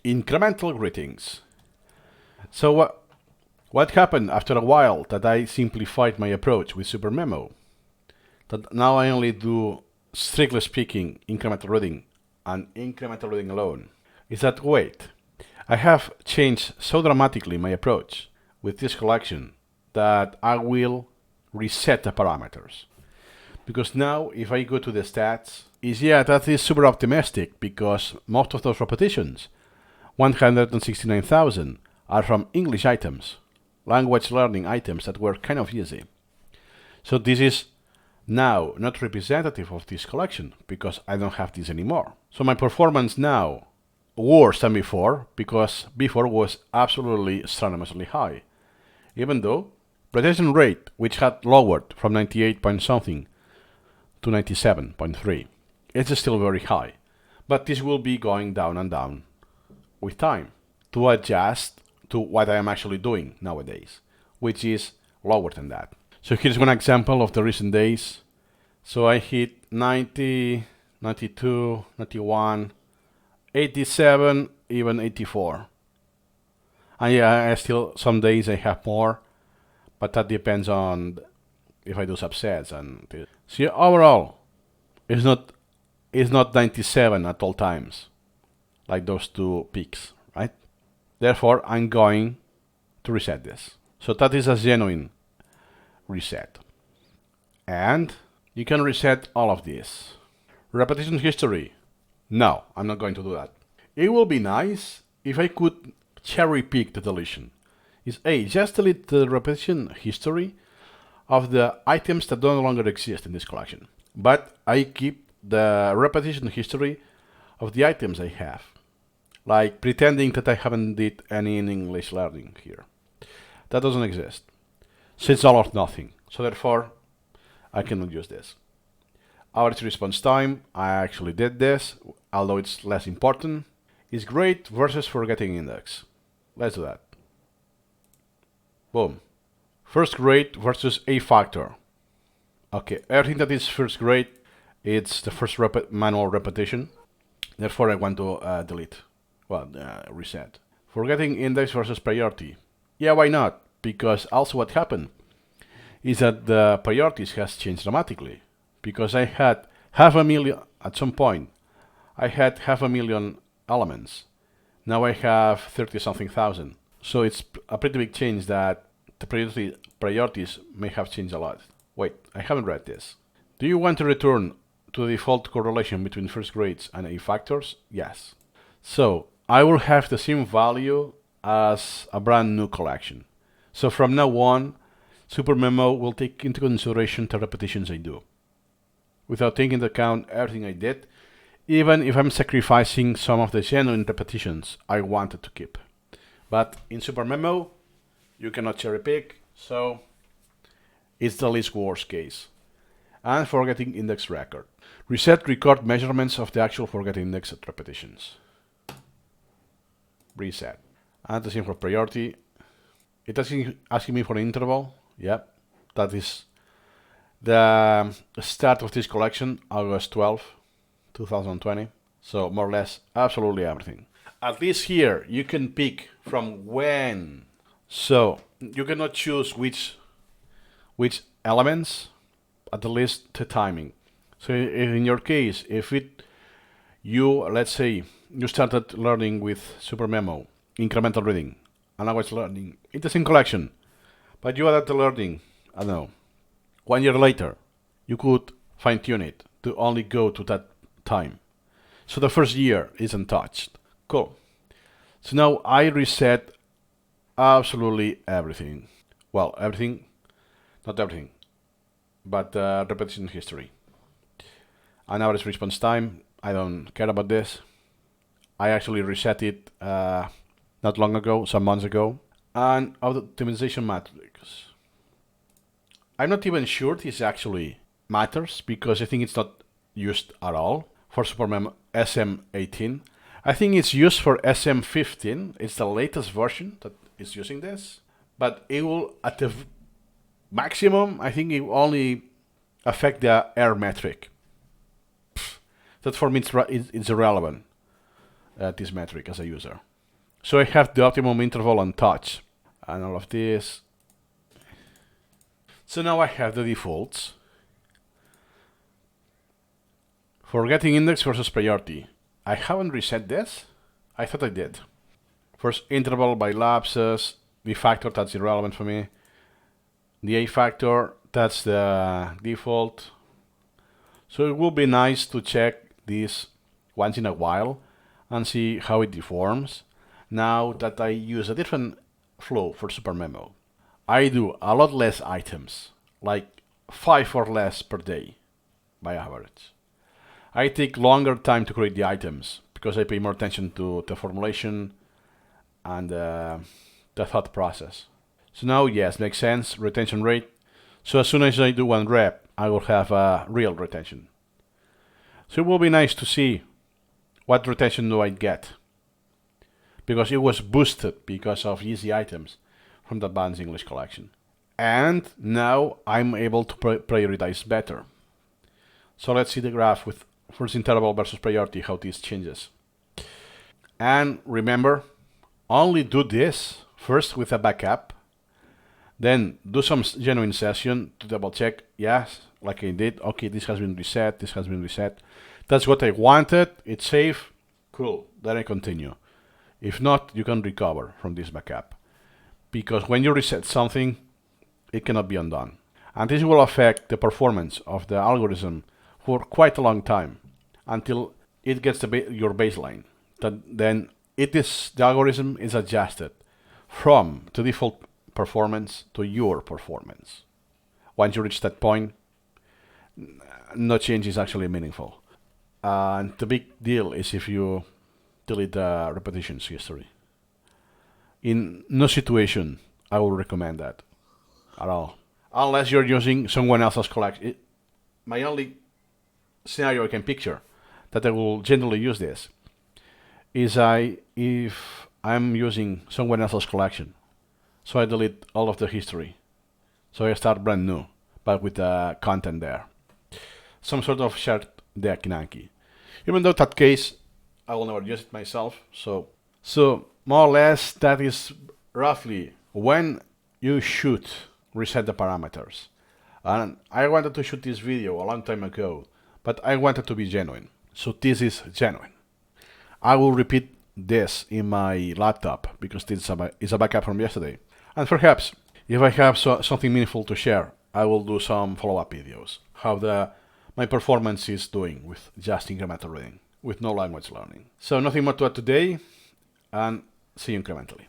Incremental greetings. So what happened after a while that I simplified my approach with SuperMemo? That now I only do, strictly speaking, incremental reading and incremental reading alone. Is that wait, I have changed so dramatically my approach with this collection that I will reset the parameters. Because now if I go to the stats, that is super optimistic because most of those repetitions, 169,000, are from English items, language learning items that were kind of easy. So this is now not representative of this collection because I don't have this anymore. So my performance now worse than before because before was absolutely astronomically high. Even though retention rate, which had lowered from 98 point something to 97.3, it's still very high. But this will be going down and down with time to adjust to what I am actually doing nowadays, which is lower than that. So here's one example of the recent days. So I hit 90, 92, 91, 87, even 84. And yeah, I still, some days I have more, but that depends on if I do subsets. And see, overall, it's not 97 at all times, like those two peaks, right? Therefore, I'm going to reset this. So that is a genuine reset. And you can reset all of this. Repetition history. No, I'm not going to do that. It will be nice if I could cherry pick the deletion. Just delete the repetition history of the items that no longer exist in this collection. But I keep the repetition history of the items I have. Like pretending that I haven't did any in English learning here. That doesn't exist. So it's all or nothing. So therefore, I cannot use this. Average response time, I actually did this, although it's less important. Is great versus forgetting index. Let's do that. Boom. First grade versus a factor. Okay, everything that is first grade, it's the first manual repetition. Therefore, I want to delete. Reset. Forgetting index versus priority. Yeah, why not? Because also what happened is that the priorities has changed dramatically. Because I had 500,000 at some point. I had 500,000 elements. Now I have 30-something thousand. So it's a pretty big change that the priorities may have changed a lot. Wait, I haven't read this. Do you want to return to the default correlation between first grades and A factors? Yes. So I will have the same value as a brand new collection. So from now on, SuperMemo will take into consideration the repetitions I do, without taking into account everything I did, even if I'm sacrificing some of the genuine repetitions I wanted to keep. But in SuperMemo, you cannot cherry pick, so it's the least worst case. And forgetting index record. Reset record measurements of the actual forgetting index at repetitions. Reset. And the same for priority. It is asking me for an interval. Yep, that is the start of this collection, August 12, 2020. So more or less absolutely everything. At least here you can pick from when. So you cannot choose which elements, at least the timing. So in your case, if let's say you started learning with SuperMemo, incremental reading, and language learning in the same collection, but you added the learning, I don't know, 1 year later, you could fine tune it to only go to that time. So the first year isn't touched. Cool. So now I reset absolutely everything. Well, everything, not everything, but repetition history. And average response time, I don't care about this. I actually reset it not long ago, some months ago. And optimization matrix. I'm not even sure this actually matters because I think it's not used at all for SuperMemo SM18. I think it's used for SM15. It's the latest version that is using this. But it will, at the maximum, I think it will only affect the error metric. That for me it's irrelevant, this metric as a user. So I have the optimum interval and touch and all of this. So now I have the defaults. For getting index versus priority, I haven't reset this. I thought I did. First interval by lapses, the factor, that's irrelevant for me. The A factor, that's the default. So it would be nice to check this once in a while and see how it deforms. Now that I use a different flow for SuperMemo, I do a lot less items, like 5 or less per day by average. I take longer time to create the items because I pay more attention to the formulation and the thought process. So now, yes, makes sense, retention rate. So as soon as I do one rep, I will have a real retention. So it will be nice to see what retention do I get, because it was boosted because of easy items from the Advanced English collection. And now I'm able to prioritize better. So let's see the graph with first interval versus priority, how this changes. And remember, only do this first with a backup, then do some genuine session to double check, yes, like I did, okay, this has been reset, this has been reset. That's what I wanted, it's safe, cool, then I continue. If not, you can recover from this backup. Because when you reset something, it cannot be undone. And this will affect the performance of the algorithm for quite a long time, until it gets your baseline. Then the algorithm is adjusted from the default performance to your performance. Once you reach that point, no change is actually meaningful. And the big deal is if you delete the repetitions history. In no situation I will recommend that at all, unless you're using someone else's collection. My only scenario I can picture that I will generally use this is if I'm using someone else's collection. So I delete all of the history. So I start brand new, but with the content there. Some sort of shared deck in Anki. Even though that case, I will never use it myself. So more or less, that is roughly when you should reset the parameters. And I wanted to shoot this video a long time ago, but I wanted to be genuine. So this is genuine. I will repeat this in my laptop because this is a backup from yesterday. And perhaps, if I have something meaningful to share, I will do some follow-up videos, how my performance is doing with just incremental reading, with no language learning. So nothing more to add today, and see you incrementally.